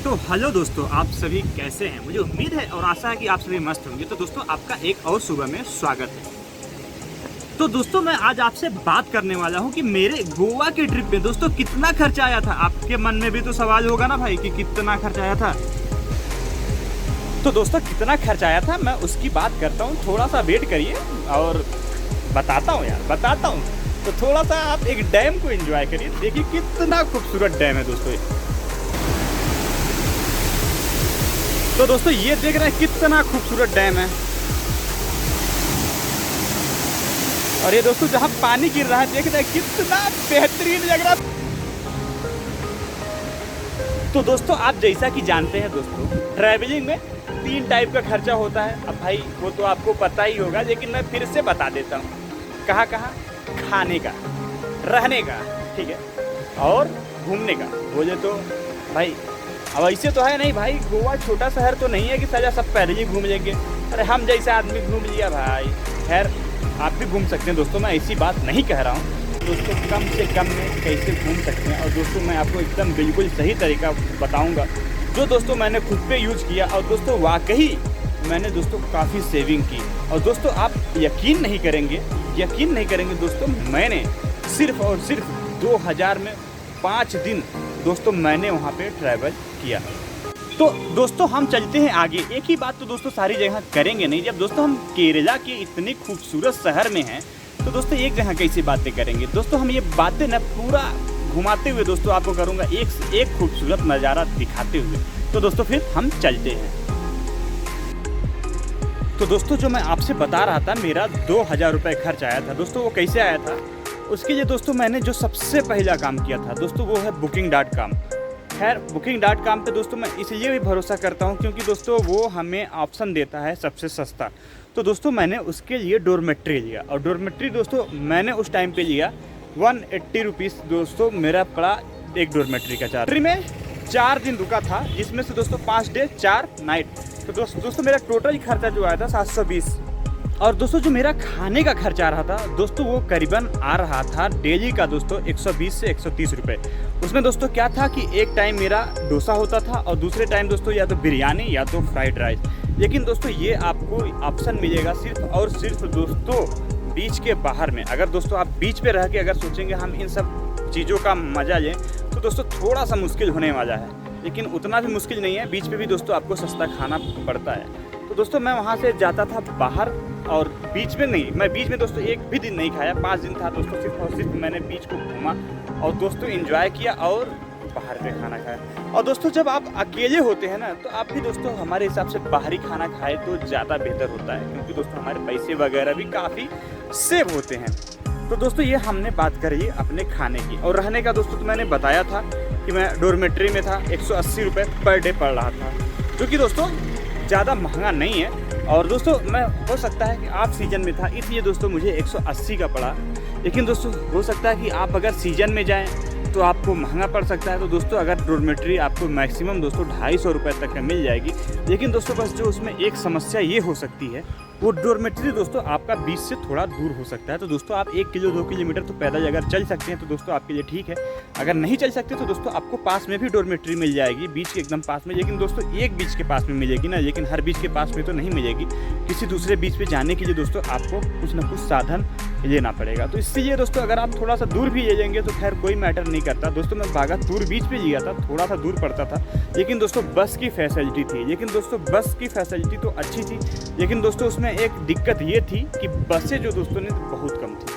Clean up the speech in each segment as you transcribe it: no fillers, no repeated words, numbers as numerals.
तो हेलो दोस्तों, आप सभी कैसे हैं। मुझे उम्मीद है और आशा है कि आप सभी मस्त होंगे। तो दोस्तों आपका एक और सुबह में स्वागत है। तो दोस्तों मैं आज आपसे बात करने वाला हूं कि मेरे गोवा के ट्रिप में दोस्तों कितना खर्चा आया था। आपके मन में भी तो सवाल होगा ना भाई कि कितना खर्च आया था। तो दोस्तों कितना खर्च आया था मैं उसकी बात करता हूँ, थोड़ा सा वेट करिए और बताता हूँ यार, बताता हूँ। तो थोड़ा सा आप एक डैम को एंजॉय करिए, देखिए कितना खूबसूरत डैम है दोस्तों ये। तो दोस्तों ये देख रहे हैं कितना खूबसूरत डैम है, और ये दोस्तों जहाँ पानी गिर रहा है देख रहे हैं कितना बेहतरीन लग रहा है। तो दोस्तों आप जैसा कि जानते हैं दोस्तों, ट्रैवलिंग में 3 टाइप का खर्चा होता है। अब भाई वो तो आपको पता ही होगा, लेकिन मैं फिर से बता देता हूँ। कहाँ कहाँ? खाने का, रहने का, ठीक है, और घूमने का। बोले तो भाई अब ऐसे तो है नहीं भाई, गोवा छोटा शहर तो नहीं है कि सजा सब पहले ही घूम लेंगे। अरे हम जैसे आदमी घूम लिया भाई, खैर आप भी घूम सकते हैं दोस्तों, मैं ऐसी बात नहीं कह रहा हूँ। दोस्तों कम से कम में कैसे घूम सकते हैं, और दोस्तों मैं आपको एकदम बिल्कुल सही तरीका बताऊँगा जो दोस्तों मैंने खुद पे यूज़ किया। और दोस्तों वाकई मैंने दोस्तों काफ़ी सेविंग की। और दोस्तों आप यकीन नहीं करेंगे दोस्तों, मैंने सिर्फ और सिर्फ 2000 में 5 दिन दोस्तों मैंने वहाँ पे ट्रैवल किया। तो दोस्तों हम चलते हैं आगे। एक ही बात तो दोस्तों सारी जगह करेंगे नहीं। जब दोस्तों हम केरला के इतनी खूबसूरत शहर में हैं, तो दोस्तों एक जगह कैसी बातें करेंगे। दोस्तों हम ये बातें ना पूरा घुमाते हुए दोस्तों आपको करूँगा एक से एक खूबसूरत नज़ारा दिखाते हुए। तो दोस्तों फिर हम चलते हैं। तो दोस्तों जो मैं आपसे बता रहा था, मेरा 2000 रुपये खर्च आया था। दोस्तों वो कैसे आया था, उसके लिए दोस्तों मैंने जो सबसे पहला काम किया था दोस्तों वो है booking.com। खैर booking.com पे दोस्तों मैं इसलिए भी भरोसा करता हूँ क्योंकि दोस्तों वो हमें ऑप्शन देता है सबसे सस्ता। तो दोस्तों मैंने उसके लिए डॉर्मेट्री लिया, और डॉर्मेट्री दोस्तों मैंने उस टाइम पे लिया 180 रुपीज़ दोस्तों मेरा पड़ा एक डॉर्मेट्री का चार्ज। में 4 दिन रुका था, जिसमें से दोस्तों 5 डे 4 नाइट। तो दोस्तों मेरा टोटल खर्चा जो आया था 720। और दोस्तों जो मेरा खाने का खर्च आ रहा था दोस्तों वो करीबन आ रहा था डेली का दोस्तों 120 से 130 रुपये। उसमें दोस्तों क्या था कि एक टाइम मेरा डोसा होता था और दूसरे टाइम दोस्तों या तो बिरयानी या तो फ्राइड राइस। लेकिन दोस्तों ये आपको ऑप्शन मिलेगा सिर्फ और सिर्फ दोस्तों बीच के बाहर में। अगर दोस्तों आप बीच पे रह के अगर सोचेंगे हम इन सब चीज़ों का मज़ा लें तो दोस्तों थोड़ा सा मुश्किल होने वाला है, लेकिन उतना भी मुश्किल नहीं है। बीच पे भी दोस्तों आपको सस्ता खाना पड़ता है। तो दोस्तों मैं वहाँ से जाता था बाहर, और बीच में नहीं, मैं बीच में दोस्तों एक भी दिन नहीं खाया। 5 दिन था दोस्तों, सिर्फ और सिर्फ मैंने बीच को घूमा और दोस्तों एंजॉय किया और बाहर पे खाना खाया। और दोस्तों जब आप अकेले होते हैं ना, तो आप भी दोस्तों हमारे हिसाब से बाहरी खाना खाए तो ज़्यादा बेहतर होता है, क्योंकि दोस्तों हमारे पैसे वगैरह भी काफ़ी सेव होते हैं। तो दोस्तों ये हमने बात करी अपने खाने की। और रहने का दोस्तों तो मैंने बताया था कि मैं डॉर्मेट्री में था, 180 रुपये पर डे पड़ रहा था, जो कि दोस्तों ज़्यादा महंगा नहीं है। और दोस्तों मैं हो सकता है कि आप सीज़न में था इसलिए दोस्तों मुझे 180 का पड़ा, लेकिन दोस्तों हो सकता है कि आप अगर सीज़न में जाएं तो आपको महंगा पड़ सकता है। तो दोस्तों अगर डॉर्मेट्री आपको मैक्सिमम दोस्तों 250 रुपये तक का मिल जाएगी। लेकिन दोस्तों बस जो उसमें एक समस्या ये हो सकती है, वो डॉर्मेट्री दोस्तों आपका बीच से थोड़ा दूर हो सकता है। तो दोस्तों आप 1 किलो 2 किलोमीटर तो पैदल अगर चल सकते हैं तो दोस्तों आपके लिए ठीक है। अगर नहीं चल सकते तो दोस्तों आपको पास में भी डॉर्मेट्री मिल जाएगी, बीच के एकदम पास में। लेकिन दोस्तों एक बीच के पास में मिलेगी ना, लेकिन हर बीच के पास में तो नहीं मिलेगी। किसी दूसरे बीच पे जाने के लिए दोस्तों आपको कुछ ना कुछ साधन लेना पड़ेगा। तो इसलिए दोस्तों अगर आप थोड़ा सा दूर भी ले लेंगे तो खैर कोई मैटर नहीं करता। दोस्तों मैं बागातूर बीच पे लिया था, थोड़ा सा दूर पड़ता था, लेकिन दोस्तों बस की फैसिलिटी थी। लेकिन दोस्तों बस की फैसिलिटी तो अच्छी थी, लेकिन दोस्तों उसमें एक दिक्कत ये थी कि बसें जो दोस्तों ने बहुत कम थी।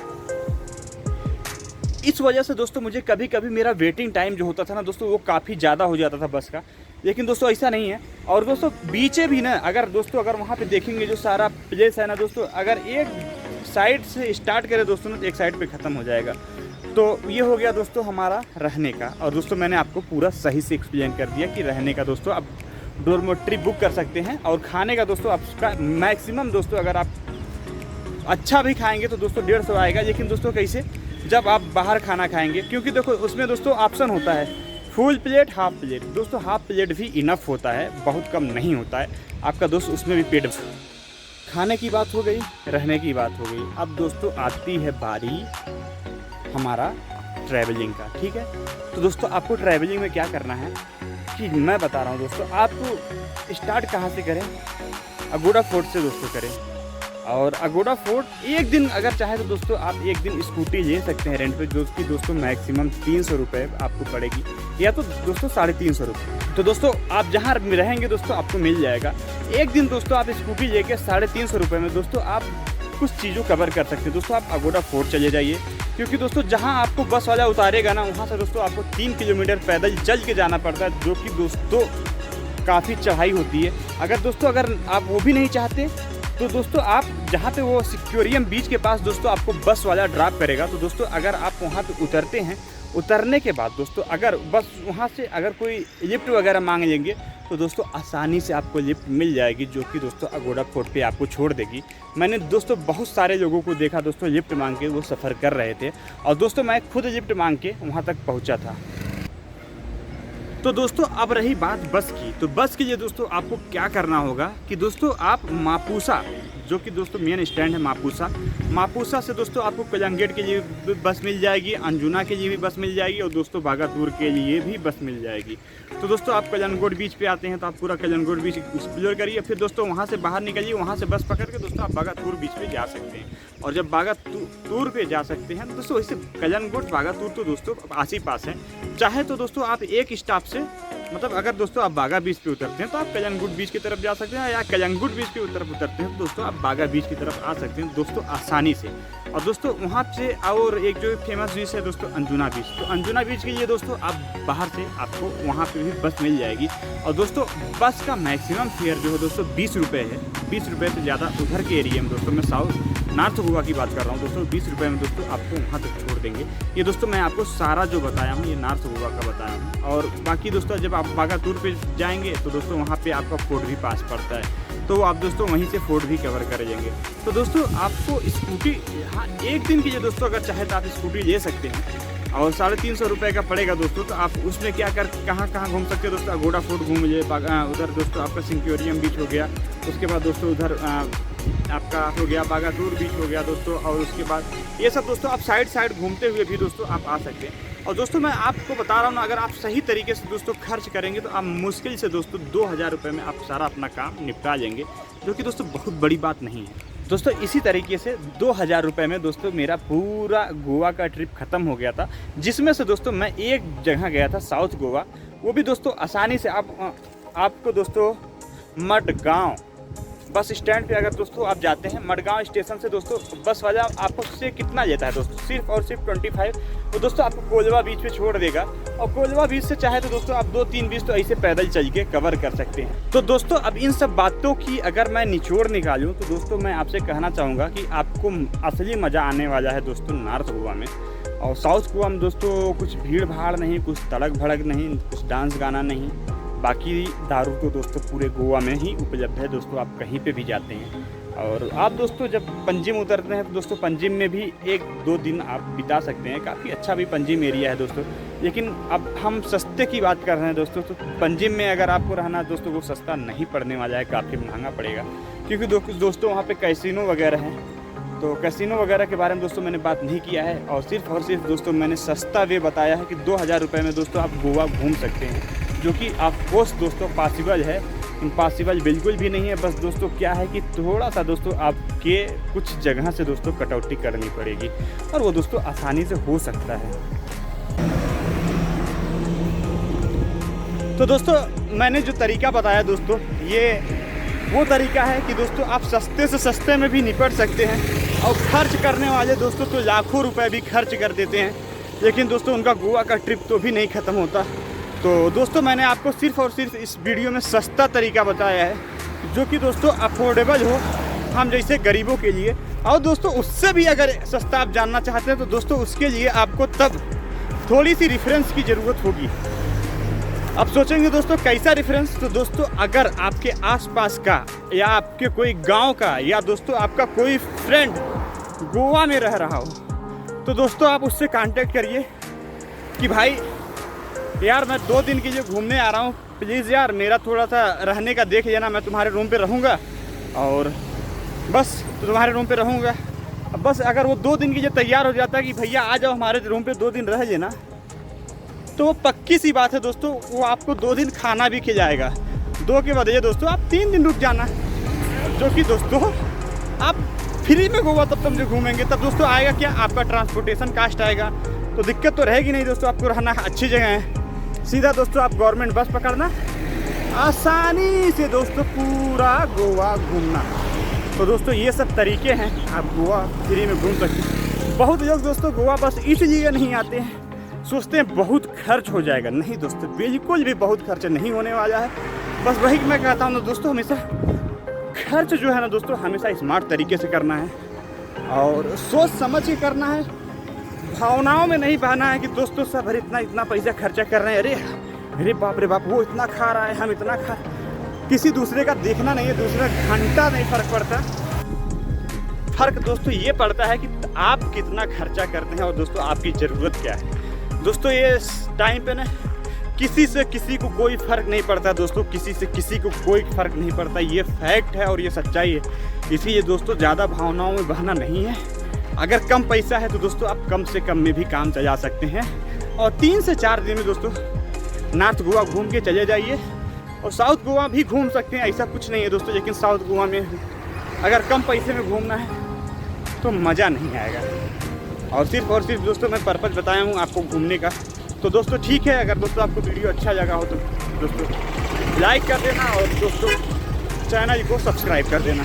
इस वजह से दोस्तों मुझे कभी कभी मेरा वेटिंग टाइम जो होता था ना दोस्तों वो काफ़ी ज़्यादा हो जाता था बस का। लेकिन दोस्तों ऐसा नहीं है। और दोस्तों बीचे भी ना, अगर दोस्तों अगर वहाँ पे देखेंगे जो सारा प्लेस है ना दोस्तों, अगर एक साइड से स्टार्ट करें दोस्तों ना तो एक साइड पे ख़त्म हो जाएगा। तो ये हो गया दोस्तों हमारा रहने का। और दोस्तों मैंने आपको पूरा सही से एक्सप्लेन कर दिया कि रहने का दोस्तों आप डॉर्मेट्री बुक कर सकते हैं, और खाने का दोस्तों आपका मैक्सिमम दोस्तों अगर आप अच्छा भी खाएंगे तो दोस्तों 150 आएगा। लेकिन दोस्तों कैसे, जब आप बाहर खाना खाएंगे, क्योंकि देखो उसमें दोस्तों ऑप्शन होता है फुल प्लेट, हाफ प्लेट। दोस्तों हाफ प्लेट भी इनफ होता है, बहुत कम नहीं होता है आपका दोस्त, उसमें भी पेट। खाने की बात हो गई, रहने की बात हो गई। अब दोस्तों आती है बारी हमारा ट्रैवलिंग का, ठीक है। तो दोस्तों आपको ट्रैवलिंग में क्या करना है कि मैं बता रहा हूँ दोस्तों, आप स्टार्ट कहाँ से करें, अगोड़ा फोर्ट से दोस्तों करें। और अगोड़ा फोर्ट एक दिन अगर चाहे तो दोस्तों आप एक दिन स्कूटी ले सकते हैं रेंट पे, जो कि दोस्तों मैक्सिमम 300 रुपये आपको पड़ेगी, या तो दोस्तों 350 रुपये। तो दोस्तों आप जहाँ रहेंगे दोस्तों आपको मिल जाएगा। एक दिन दोस्तों आप स्कूटी लेके 350 रुपये में दोस्तों आप कुछ चीज़ों कवर कर सकते हैं। दोस्तों आप अगोड़ा फोर्ट चले जाइए, क्योंकि दोस्तों जहाँ आपको बस वाला उतारेगा ना, वहाँ से दोस्तों आपको 3 किलोमीटर पैदल चल के जाना पड़ता है, जो कि दोस्तों काफ़ी चढ़ाई होती है। अगर आप वो भी नहीं चाहते तो दोस्तों आप जहाँ पे वो सिक्योरियम बीच के पास दोस्तों आपको बस वाला ड्रॉप करेगा। तो दोस्तों अगर आप वहाँ पे उतरते हैं, उतरने के बाद दोस्तों अगर बस वहाँ से अगर कोई लिफ्ट वगैरह मांग लेंगे तो दोस्तों आसानी से आपको लिफ्ट मिल जाएगी, जो कि दोस्तों अगोड़ा फोर्ट पे आपको छोड़ देगी। मैंने दोस्तों बहुत सारे लोगों को देखा दोस्तों लिफ्ट मांग के वो सफ़र कर रहे थे, और दोस्तों मैं खुद लिफ्ट मांग के वहाँ तक पहुँचा था। तो दोस्तों अब रही बात बस की, तो बस के लिए दोस्तों आपको क्या करना होगा कि दोस्तों आप मापुसा, जो कि दोस्तों मेन स्टैंड है मापुसा से दोस्तों आपको कलंगेट के लिए भी बस मिल जाएगी, अंजुना के लिए भी बस मिल जाएगी, और दोस्तों बागातूर के लिए भी बस मिल जाएगी। तो दोस्तों आप कलंगोट बीच पे आते हैं तो आप पूरा कलंगोट बीच एक्सप्लोर करिए, फिर दोस्तों वहाँ से बाहर निकलिए, वहाँ से बस पकड़ के दोस्तों आप बागातूर बीच पे जा सकते हैं। और जब बागातूर पे जा सकते हैं तो दोस्तों वैसे कलंगोट बागातूर तो दोस्तों आस ही पास है। चाहे तो दोस्तों आप एक स्टॉप से, मतलब अगर दोस्तों आप बागा बीच पे उतरते हैं तो आप कलंगुट बीच की तरफ जा सकते हैं, या कलंगुट बीच की तरफ उतरते हैं तो दोस्तों आप बागा बीच की तरफ आ सकते हैं दोस्तों आसानी से। और दोस्तों वहाँ से और एक जो फेमस बीच है दोस्तों अंजुना बीच, तो अंजुना बीच के लिए दोस्तों आप बाहर से आपको वहाँ पे भी बस मिल जाएगी। और दोस्तों बस का मैक्सिमम फेयर जो है दोस्तों 20 रुपये है, 20 रुपये से ज़्यादा उधर के एरिया में दोस्तों, मैं नॉर्थ गोवा की बात कर रहा हूँ दोस्तों, 20 रुपये में दोस्तों आपको वहाँ तक छोड़ देंगे। ये दोस्तों मैं आपको सारा जो बताया हूँ ये नॉर्थ गोवा का बताया हूँ। और बाकी दोस्तों जब आप बागातूर पे जाएंगे तो दोस्तों वहाँ पे आपका फोर्ट भी पास पड़ता है, तो आप दोस्तों वहीं से फोर्ट भी कवर कर लेंगे। तो दोस्तों आपको स्कूटी, हाँ एक दिन के लिए दोस्तों अगर चाहे तो आप स्कूटी ले सकते हैं, और 350 रुपये का पड़ेगा दोस्तों। तो आप उसमें क्या कर कहाँ घूम सकते हैं दोस्तों, अगोड़ा फोर्ट घूम लीजिए, उधर दोस्तों आपका सिक्योरियम बीच हो गया, उसके बाद दोस्तों उधर आपका हो गया बागातूर बीच हो गया दोस्तों, और उसके बाद ये सब दोस्तों आप साइड घूमते हुए भी दोस्तों आप आ सकते हैं। और दोस्तों मैं आपको बता रहा हूँ ना, अगर आप सही तरीके से दोस्तों खर्च करेंगे तो आप मुश्किल से दोस्तों 2000 रुपये में आप सारा अपना काम निपटा लेंगे, जो कि दोस्तों बहुत बड़ी बात नहीं है दोस्तों। इसी तरीके से 2000 रुपये में दोस्तों मेरा पूरा गोवा का ट्रिप ख़त्म हो गया था, जिसमें से दोस्तों मैं एक जगह गया था साउथ गोवा, वो भी दोस्तों आसानी से आपको दोस्तों मडगांव बस स्टैंड पे अगर दोस्तों आप जाते हैं, मडगांव स्टेशन से दोस्तों बस वाला आपको से कितना लेता है दोस्तों, सिर्फ और सिर्फ 25। तो दोस्तों आपको कोलवा बीच पे छोड़ देगा, और कोलवा बीच से चाहे तो दोस्तों आप 2-3 बीच तो ऐसे पैदल चल के कवर कर सकते हैं। तो दोस्तों अब इन सब बातों की अगर मैं निचोड़ निकालूँ तो दोस्तों मैं आपसे कहना चाहूँगा कि आपको असली मज़ा आने वाला है दोस्तों नॉर्थ गोवा में। और साउथ गोवा में दोस्तों कुछ भीड़ भाड़ नहीं, कुछ तड़क भड़क नहीं, कुछ डांस गाना नहीं, बाकी दारू तो दोस्तों पूरे गोवा में ही उपलब्ध है दोस्तों, आप कहीं पे भी जाते हैं। और आप दोस्तों जब पंजिम उतरते हैं तो दोस्तों पंजिम में भी 1-2 दिन आप बिता सकते हैं, काफ़ी अच्छा भी पंजिम एरिया है दोस्तों। लेकिन अब हम सस्ते की बात कर रहे हैं दोस्तों, तो पंजिम में अगर आपको रहना दोस्तों वो सस्ता नहीं पड़ने वाला है, काफ़ी महंगा पड़ेगा, क्योंकि दोस्तों वहाँ पर कैसीनो वगैरह हैं। तो कैसीनो वगैरह के बारे में दोस्तों मैंने बात नहीं किया है, और सिर्फ दोस्तों मैंने सस्ता वे बताया है कि 2000 रुपये में दोस्तों आप गोवा घूम सकते हैं, जो कि ऑफकोर्स दोस्तों पॉसिबल है, इम्पॉसिबल बिल्कुल भी नहीं है। बस दोस्तों क्या है कि थोड़ा सा दोस्तों आपके कुछ जगह से दोस्तों कटौती करनी पड़ेगी, और वो दोस्तों आसानी से हो सकता है। तो दोस्तों मैंने जो तरीका बताया दोस्तों, ये वो तरीका है कि दोस्तों आप सस्ते से सस्ते में भी निपट सकते हैं। और खर्च करने वाले दोस्तों तो लाखों रुपए भी खर्च कर देते हैं, लेकिन दोस्तों उनका गोवा का ट्रिप तो भी नहीं ख़त्म होता। तो दोस्तों मैंने आपको सिर्फ और सिर्फ इस वीडियो में सस्ता तरीका बताया है, जो कि दोस्तों अफोर्डेबल हो हम जैसे गरीबों के लिए। और दोस्तों उससे भी अगर सस्ता आप जानना चाहते हैं तो दोस्तों उसके लिए आपको तब थोड़ी सी रेफरेंस की ज़रूरत होगी। अब सोचेंगे दोस्तों कैसा रेफरेंस, तो दोस्तों अगर आपके आसपास का या आपके कोई गांव का या दोस्तों आपका कोई फ्रेंड गोवा में रह रहा हो, तो दोस्तों आप उससे कांटेक्ट करिए कि भाई यार मैं 2 दिन के लिए घूमने आ रहा हूँ, प्लीज़ यार मेरा थोड़ा सा रहने का देख लेना, मैं तुम्हारे रूम पे रहूँगा, और बस तुम्हारे रूम पे रहूँगा, अब बस अगर वो 2 दिन के लिए तैयार हो जाता है कि भैया आ जाओ हमारे रूम पे 2 दिन रह लेना, तो वो पक्की सी बात है दोस्तों, वो आपको 2 दिन खाना भी खिलाएगा। 2 के बजाय दोस्तों आप 3 दिन रुक जाना, जो कि दोस्तों आप फ्री में गोवा तब समझे घूमेंगे। तब दोस्तों आएगा क्या, आपका ट्रांसपोर्टेशन कास्ट आएगा, तो दिक्कत तो रहेगी नहीं दोस्तों। आपको रहना अच्छी जगह है, सीधा दोस्तों आप गवर्नमेंट बस पकड़ना, आसानी से दोस्तों पूरा गोवा घूमना। तो दोस्तों ये सब तरीके हैं, आप गोवा फ्री में घूम सकते हैं। बहुत लोग दोस्तों गोवा बस इसलिए नहीं आते हैं, सोचते हैं बहुत खर्च हो जाएगा। नहीं दोस्तों, बिल्कुल भी बहुत खर्च नहीं होने वाला है। बस वही मैं कहता हूँ ना दोस्तों, हमेशा खर्च जो है ना दोस्तों हमेशा स्मार्ट तरीके से करना है और सोच समझ के करना है। भावनाओं में नहीं बहना है कि दोस्तों सब अरे इतना पैसा खर्चा कर रहे हैं, अरे बाप रे बाप वो इतना खा रहा है, हम इतना खा। किसी दूसरे का देखना नहीं है, दूसरा घंटा नहीं फर्क पड़ता। फर्क दोस्तों ये पड़ता है कि आप कितना खर्चा करते हैं और दोस्तों आपकी ज़रूरत क्या है। दोस्तों ये टाइम पे ना किसी से किसी को कोई फ़र्क नहीं पड़ता दोस्तों, किसी से किसी को कोई फ़र्क नहीं पड़ता। ये फैक्ट है और ये सच्चाई है। इसीलिए दोस्तों ज़्यादा भावनाओं में बहना नहीं है। अगर कम पैसा है तो दोस्तों आप कम से कम में भी काम चला सकते हैं और 3 से 4 दिन में दोस्तों नॉर्थ गोवा घूम के चले जाइए और साउथ गोवा भी घूम सकते हैं, ऐसा कुछ नहीं है दोस्तों। लेकिन साउथ गोवा में अगर कम पैसे में घूमना है तो मज़ा नहीं आएगा। और सिर्फ दोस्तों मैं पर्पज़ बताया हूँ आपको घूमने का। तो दोस्तों ठीक है, अगर दोस्तों आपको वीडियो अच्छा लगा हो तो दोस्तों लाइक कर देना और दोस्तों चैनल को सब्सक्राइब कर देना।